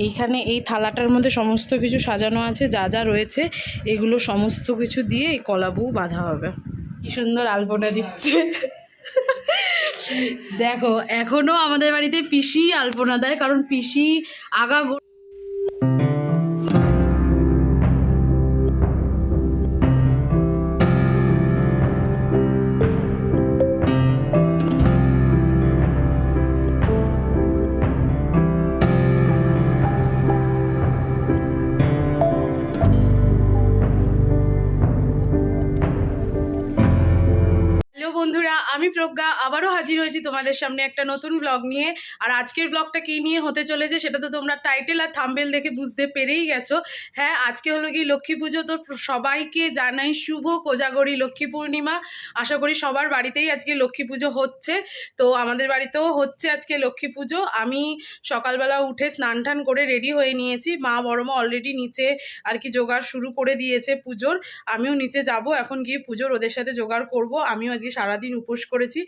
এইখানে এই থালাটার মধ্যে সমস্ত কিছু সাজানো আছে, যা যা রয়েছে এগুলো সমস্ত কিছু দিয়ে এই কলা বউ বাঁধা হবে। কি সুন্দর আলপনা দিচ্ছে দেখো, এখনো আমাদের বাড়িতে পিসি আলপনা দেয়, কারণ পিসি আগা বন্ধুরা, আমি প্রজ্ঞা আবারও হাজির হয়েছি তোমাদের সামনে একটা নতুন ব্লগ নিয়ে। আর আজকের ব্লগটা কী নিয়ে হতে চলেছে সেটা তো তোমরা টাইটেল আর থাম্বনেল দেখে বুঝতে পেরেই গেছো। হ্যাঁ, আজকে হলো কি লক্ষ্মী পুজো। তো সবাইকে জানাই শুভ কোজাগরি লক্ষ্মী পূর্ণিমা। আশা করি সবার বাড়িতেই আজকে লক্ষ্মী পুজো হচ্ছে। তো আমাদের বাড়িতেও হচ্ছে আজকে লক্ষ্মী পুজো। আমি সকালবেলা উঠে স্নান টান করে রেডি হয়ে নিয়েছি। মা বড়মা অলরেডি নিচে আর কি জোগাড় শুরু করে দিয়েছে পুজোর। আমিও নিচে যাব, এখন গিয়ে পুজোর ওদের সাথে জোগাড় করব। আমিও আজকে সারাদিন উপোস করেছি।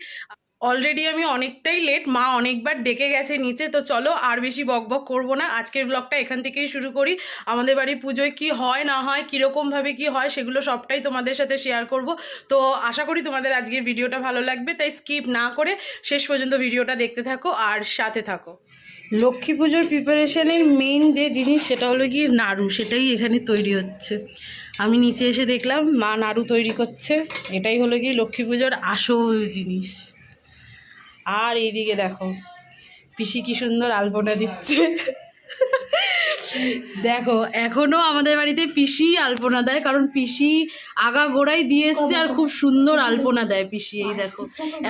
অলরেডি আমি অনেকটাই লেট, মা অনেকবার ডেকে গেছে নিচে। তো চলো আর বেশি বকবক করব না, আজকের ব্লগটা এখান থেকেই শুরু করি। আমাদের বাড়ির পুজোয় কি হয় না হয়, কীরকমভাবে কি হয় সেগুলো সবটাই তোমাদের সাথে শেয়ার করব। তো আশা করি তোমাদের আজকের ভিডিওটা ভালো লাগবে, তাই স্কিপ না করে শেষ পর্যন্ত ভিডিওটা দেখতে থাকো আর সাথে থাকো। লক্ষ্মী পুজোর প্রিপারেশনের মেইন যে জিনিস সেটা হলো কি নাড়ু, সেটাই এখানে তৈরি হচ্ছে। আমি নিচে এসে দেখলাম মা নাড়ু তৈরি করছে। এটাই হলো কি লক্ষ্মী পুজোর আসল জিনিস। আর এইদিকে দেখো পিসি কি সুন্দর আলপনা দিচ্ছে দেখো, এখনো আমাদের বাড়িতে পিসি আলপনা দেয়, কারণ পিসি আগা গোড়াই দিয়ে এসছে আর খুব সুন্দর আলপনা দেয় পিসি। এই দেখো,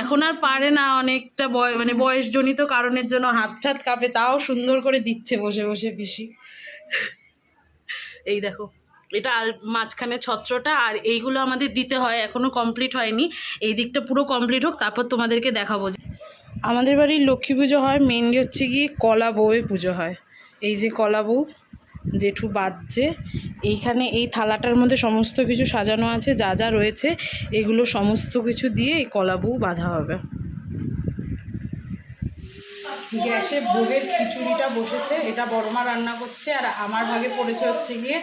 এখন আর পারে না, অনেকটা বয়সজনিত কারণের জন্য হাত ঠাত কাঁপে, তাও সুন্দর করে দিচ্ছে বসে বসে পিসি। এই দেখো, এটা মাঝখানে ছত্রটা, আর এইগুলো আমাদের দিতে হয়, এখনো কমপ্লিট হয়নি। এই দিকটা পুরো কমপ্লিট হোক, তারপর তোমাদেরকে দেখাবো। আমাদের বাড়ির লক্ষ্মী পুজো হয় মেনলি হচ্ছে গিয়ে কলা বউয়ের পুজো হয়। এই যে কলা বউ জেঠু বাজছে, এইখানে এই থালাটার মধ্যে সমস্ত কিছু সাজানো আছে, যা যা রয়েছে এগুলো সমস্ত কিছু দিয়ে এই কলা বউ বাঁধা হবে। গ্যাসে ভোগের খিচুড়িটা বসেছে, এটা বড়মা রান্না করছে, আর আমার ভাগে পড়েছে হচ্ছে গিয়ে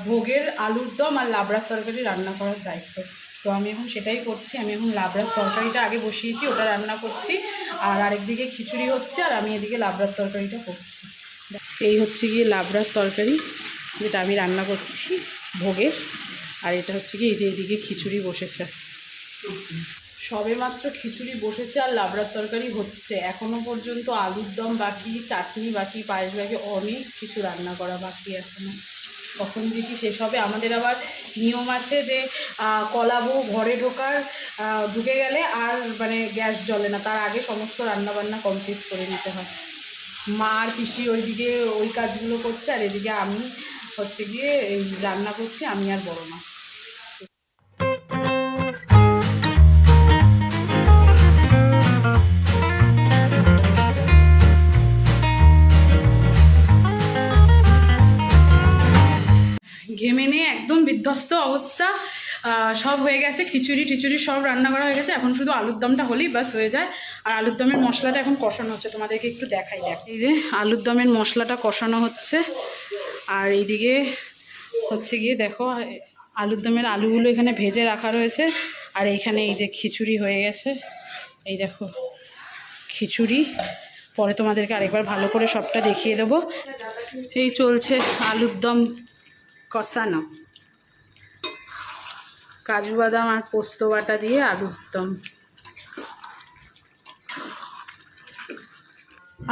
ভোগের আলুর দম আর লাবড়ার তরকারি রান্না করার দায়িত্ব। তো আমি এখন সেটাই করছি। আমি এখন লাবড়ার তরকারিটা আগে বসিয়েছি, ওটা রান্না করছি, আর আরেকদিকে খিচুড়ি হচ্ছে, আর আমি এদিকে লাবড়ার তরকারিটা করছি। এই হচ্ছে গিয়ে লাবড়ার তরকারি যেটা আমি রান্না করছি ভোগের, আর এটা হচ্ছে গিয়ে এই যে এইদিকে খিচুড়ি বসেছে। সবে মাত্র খিচুড়ি বসেছে আর লাবড়ার তরকারি হচ্ছে। এখনও পর্যন্ত আলুর দম বাকি, চাটনি বাকি, পায়েস বাকি, অনেক কিছু রান্না করা বাকি এখনও। কখন যে কি শেষ হবে। আমাদের আবার নিয়ম আছে যে কলা বউ ঘরে ঢুকে গেলে আর গ্যাস জ্বলে না, তার আগে সমস্ত রান্নাবান্না কমপ্লিট করে নিতে হয়। মা আর পিসি ওইদিকে ওই কাজগুলো করছে, আর এদিকে আমি হচ্ছে গিয়ে এই রান্না করছি, আমি আর বড় মা। ঘেমে নিয়ে একদম বিধ্বস্ত অবস্থা। সব হয়ে গেছে, খিচুড়ি সব রান্না করা হয়ে গেছে, এখন শুধু আলুর দমটা হলেই বাস হয়ে যায়। আর আলুর দমের মশলাটা এখন কষানো হচ্ছে, তোমাদেরকে একটু দেখাই। এই যে আলুর দমের মশলাটা কষানো হচ্ছে, আর এইদিকে হচ্ছে গিয়ে দেখো আলুর দমের আলুগুলো এখানে ভেজে রাখা রয়েছে, আর এইখানে এই যে খিচুড়ি হয়ে গেছে। এই দেখো খিচুড়ি, পরে তোমাদেরকে আরেকবার ভালো করে সবটা দেখিয়ে দেবো। এই চলছে আলুর দম কষানো, কাজু বাদাম আর পোস্ত বাটা দিয়ে আলুর দম।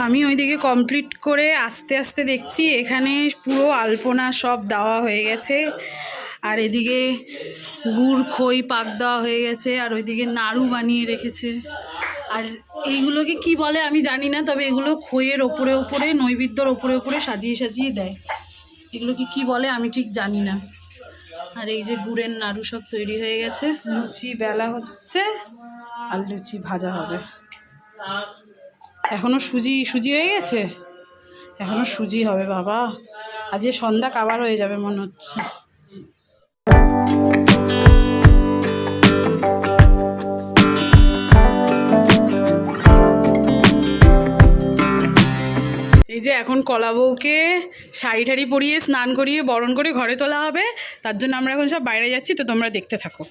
আমি ওইদিকে কমপ্লিট করে আস্তে আস্তে দেখছি এখানে পুরো আলপনা সব দেওয়া হয়ে গেছে, আর এদিকে গুড় খই পাক দেওয়া হয়ে গেছে, আর ওইদিকে নাড়ু বানিয়ে রেখেছে। আর এইগুলোকে কি বলে আমি জানি না, তবে এগুলো খইয়ের ওপরে ওপরে নৈবেদ্যর ওপরে ওপরে সাজিয়ে সাজিয়ে দেয়। এগুলোকে কি বলে আমি ঠিক জানি না। আর এই যে গুড়ের নাড়ু সব তৈরি হয়ে গেছে, লুচি বেলা হচ্ছে আর লুচি ভাজা হবে। এখনো সুজি হয়ে গেছে, এখনো সুজি হবে। বাবা, আজকে সন্ধ্যা কাবার হয়ে যাবে মনে হচ্ছে। এই যে এখন কলা বউকে শাড়ি ঠাড়ি পরিয়ে স্নান করিয়ে বরণ করে ঘরে তোলা হবে, তার জন্য আমরা এখন সব বাইরে যাচ্ছি, তো তোমরা দেখতে থাকো।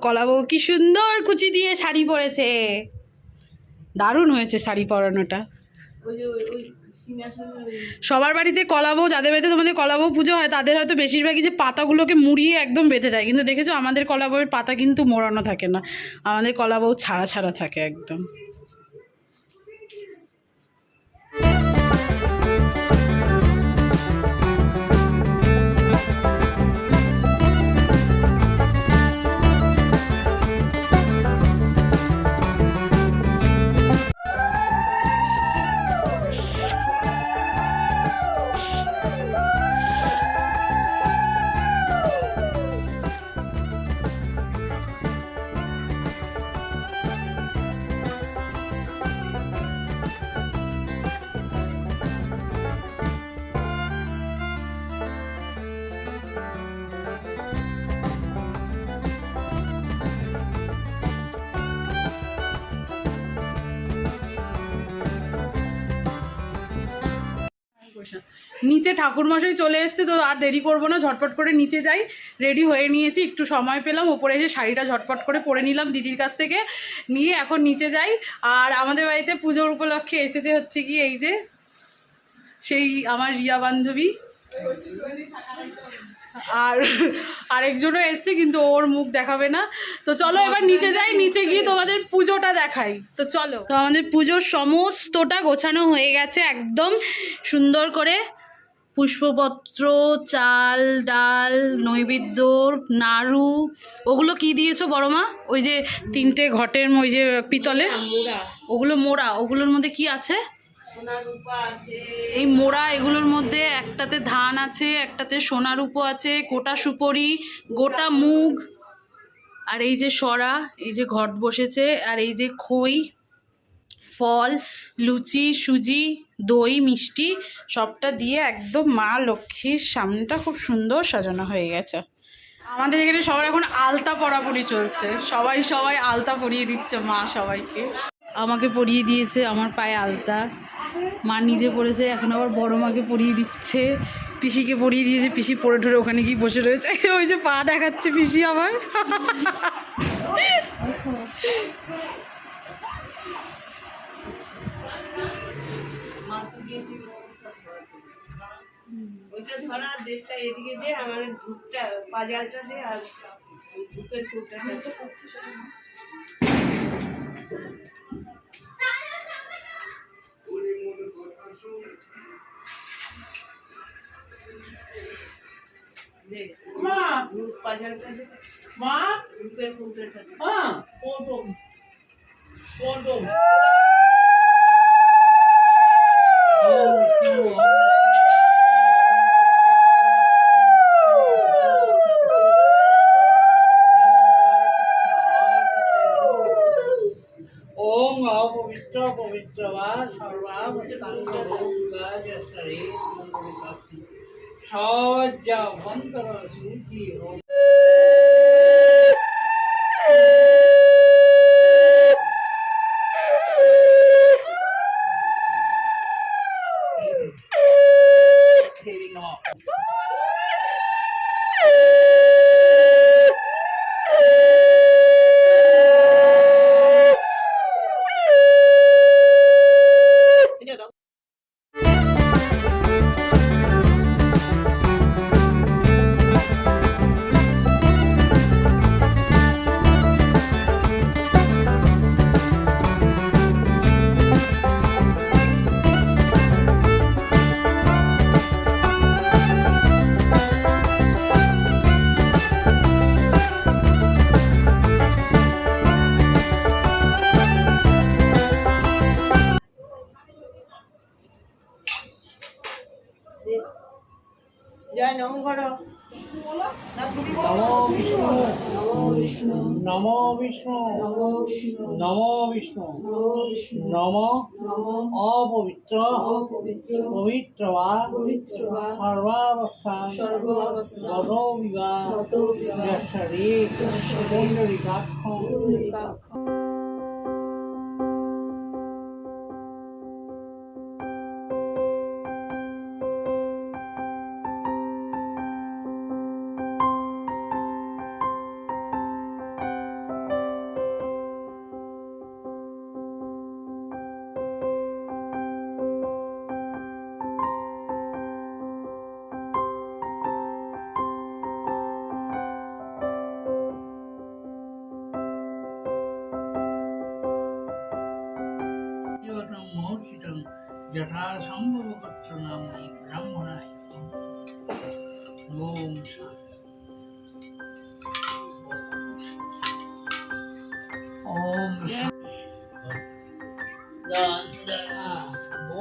কলা বউ কি সুন্দর কুচি দিয়ে শাড়ি পরেছে, দারুণ হয়েছে শাড়ি পরানোটা। সবার বাড়িতে কলা বউ, যাদের বাড়িতে তোমাদের কলা বউ পুজো হয় তাদের হয়তো বেশিরভাগই যে পাতাগুলোকে মুড়িয়ে একদম বেঁধে দেয়, কিন্তু দেখেছো আমাদের কলা বউয়ের পাতা কিন্তু মোড়ানো থাকে না, আমাদের কলা বউ ছাড়া ছাড়া থাকে একদম। নিচে ঠাকুরমশাই চলে এসছে, তো আর দেরি করবো না, ঝটপট করে নিচে যাই। রেডি হয়ে নিয়েছি, একটু সময় পেলাম, ওপরে এসে শাড়িটা ঝটপট করে পরে নিলাম দিদির কাছ থেকে নিয়ে, এখন নিচে যাই। আর আমাদের বাড়িতে পুজোর উপলক্ষে এসেছে হচ্ছে কি এই যে সেই আমার রিয়া বান্ধবী, আর আরেকজনও এসছে কিন্তু ওর মুখ দেখাবে না। তো চলো এবার নিচে যাই, নিচে গিয়ে তোমাদের পুজোটা দেখাই। তো চলো, তো আমাদের পুজোর সমস্তটা গোছানো হয়ে গেছে একদম সুন্দর করে, পুষ্পপত্র, চাল ডাল, নৈবেদ্য, নাড়ু, ওগুলো কি দিয়েছো বড় মা? ওই যে 3টে ঘটের ওই যে পিতলে ওগুলো মোড়া, ওগুলোর মধ্যে কি আছে? এই মোড়া, এগুলোর মধ্যে একটাতে ধান আছে, একটাতে সোনা রূপো আছে, গোটা সুপরি, গোটা মুগ, আর এই যে সরা, এই যে ঘট বসেছে, আর এই যে খই, ফল, লুচি, সুজি, দই, মিষ্টি, সবটা দিয়ে একদম মা লক্ষ্মীর সামনেটা খুব সুন্দর সাজানো হয়ে গেছে। আমাদের এখানে সবার এখন আলতা পরাপরি চলছে, সবাই আলতা পরিয়ে দিচ্ছে মা সবাইকে। আমাকে পরিয়ে দিয়েছে আমার পায়ে আলতা, মা নিজে পড়েছে, এখন আবার বড় মাকে পরিয়ে দিচ্ছে, পিসিকে পরিয়ে দিয়েছে, পিসি পরে ঠরে ওখানে গিয়ে বসে রয়েছে, ওই যে পা দেখাচ্ছে পিসি আমার। পবিত্র পবিত্র বা সর্বা সজ্জা বন্তর সূচি জয় নমো করো। নমো বিষ্ণু নমো বিষ্ণু নমো বিষ্ণু নমো অপবিত্র পবিত্র বা সর্বাবস্থান গতো বিবাহ যশরী পুণ্ডরীকাক্ষ। यथा संभव पत्र नामनी ब्राह्मणाय ओम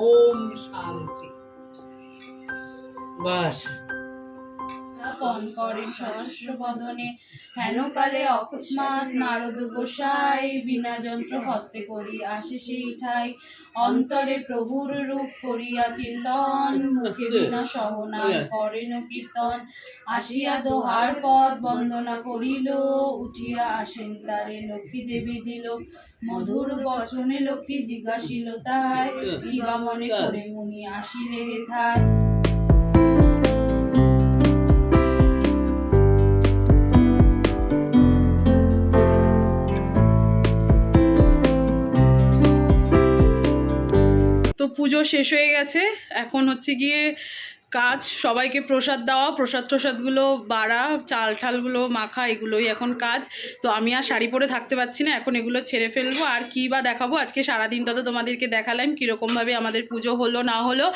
ओम शांति बस পণ করে সহস্র বদনে হেনকালে অকস্মাৎ নারদ গোসাই বিনা যন্ত্র হস্তে করি আসে সেই ঠাই অন্তরে প্রভুর রূপ করিয়া চিন্তন মুখে বিনা সহনাম করেন কীর্তন আসিয়া দোহার পদ বন্দনা করিল উঠিয়া আসেন তারে লক্ষ্মী দেবী দিল মধুর বচনে লক্ষ্মী জিজ্ঞাসিল তাহার কিবা মনে করে মুনি আসিলে হেথায়। তো পুজো শেষ হয়ে গেছে, এখন হচ্ছে গিয়ে কাজ সবাইকে প্রসাদ দেওয়া, প্রসাদগুলো বাড়া, চাল ঠালগুলো মাখা, এগুলোই এখন কাজ। তো আমি আর শাড়ি পরে থাকতে পারছি না, এখন এগুলো ছেড়ে ফেলবো। আর কী বা দেখাবো, আজকে সারাদিনটা তো তোমাদেরকে দেখালাম কীরকমভাবে আমাদের পুজো হলো না হলো।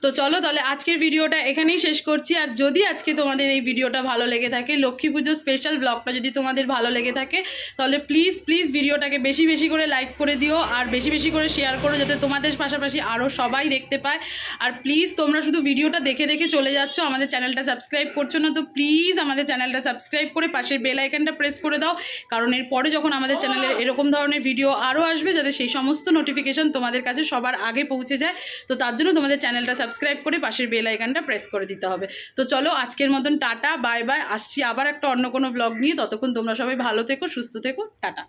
তো চলো তাহলে আজকের ভিডিওটা এখানেই শেষ করছি। আর যদি আজকে তোমাদের এই ভিডিওটা ভালো লেগে থাকে, লক্ষ্মী পুজো স্পেশাল ব্লগটা যদি তোমাদের ভালো লেগে থাকে, তাহলে প্লিজ ভিডিওটাকে বেশি বেশি করে লাইক করে দিও আর বেশি বেশি করে শেয়ার করো, যাতে তোমাদের পাশাপাশি আরও সবাই দেখতে পায়। আর প্লিজ তোমরা শুধু ভিডিওটা দেখে চলে যাচ্ছ, আমাদের চ্যানেলটা সাবস্ক্রাইব করছো না, তো প্লিজ আমাদের চ্যানেলটা সাবস্ক্রাইব করে পাশের বেল আইকনটা প্রেস করে দাও, কারণ এরপরে যখন আমাদের চ্যানেলে এরকম ধরনের ভিডিও আরও আসবে, যাতে সেই সমস্ত নোটিফিকেশন তোমাদের কাছে সবার আগে পৌঁছে যায়। তো তার জন্য তোমাদের চ্যানেলটা সাবস্ক্রাইব করে পাশের বেল আইকনটা প্রেস করে দিতে হবে। তো চলো আজকের মতন টাটা, বাই বাই। আসছি আবার একটা অন্য কোনো ব্লগ নিয়ে, ততক্ষণ তোমরা সবাই ভালো থেকো, সুস্থ থেকো, টাটা।